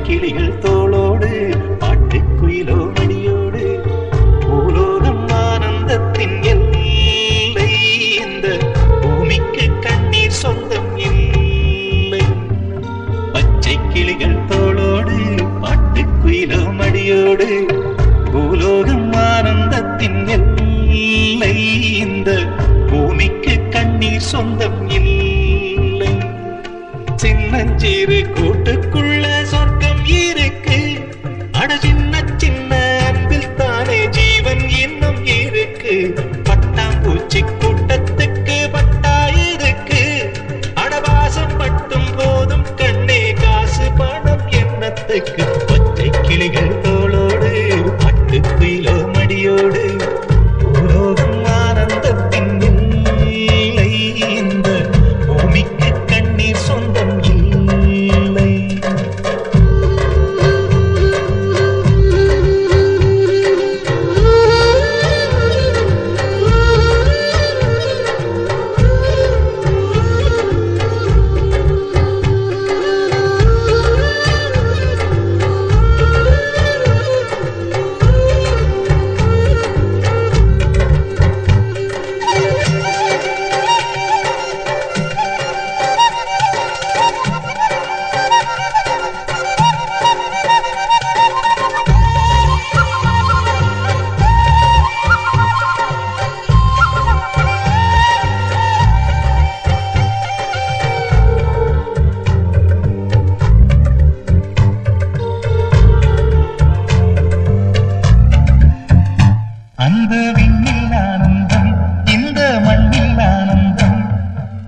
கிளிகள் தோளோடு பாட்டுக்குயிலோ மணியோடு பூலோகம் ஆனந்தத்தின் எல்லை இந்த பூமிக்கு கண்ணீர் சொந்தம் இல்லை. பச்சை கிளிகள் தோளோடு பாட்டுக்குயிலோ மணியோடு பூலோகம் ஆனந்தத்தின் எல்லை இந்த பூமிக்கு கண்ணீர் சொந்தம் இல்லை. சின்னஞ்சிறு கூட்டுக்குள்ள சொர்க்கம் இருக்கு, அட சின்ன சின்ன அன்பில் தானே ஜீவன் இன்னும் இருக்கு. பட்டாம்பூச்சி கூட்டத்துக்கு பட்டா இருக்கு, அடவாசம் மட்டும் போதும் கண்ணே காசு பணம் எண்ணத்துக்கு. பச்சை கிளிகள் தோளோடு பட்டுக்குயிலோ மடியோடு பூலோகம் ஆனந்தத்தின் இல்லை இந்த பூமிக்கு கண்ணீர் சொந்தம் இல்லை. அந்த விண்ணில் ஆனந்தம், இந்த மண்ணில் ஆனந்தம்,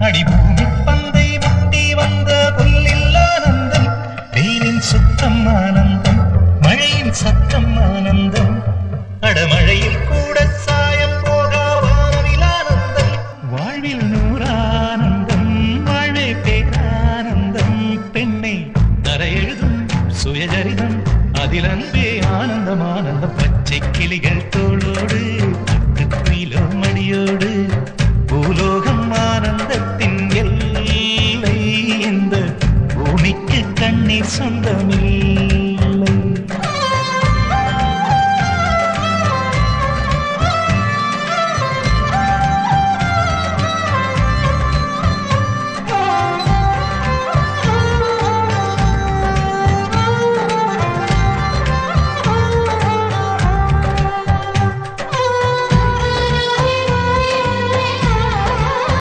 அடிபூமி பந்தை முட்டி வந்த புல்லில் ஆனந்தம். வெயிலின் சுத்தம் ஆனந்தம், மழையின் சத்தம் ஆனந்தம், அடமழையில் கூட சாயம் போகா வானவில் ஆனந்தம். வாழ்வில் நூறானந்தம், வாழ்வே பேரானந்தம். பெண்ணை தரையெழுதும் சுயஜரிதம், அதில் அன்பே ஆனந்தம் ஆனந்தம். பச்சை கிளிகள் தோளோடு பட்டுக்குயிலோ மடியோடு பூலோகம் ஆனந்தத்தின் எல்லை இந்த பூமிக்கு கண்ணீர் சொந்தம்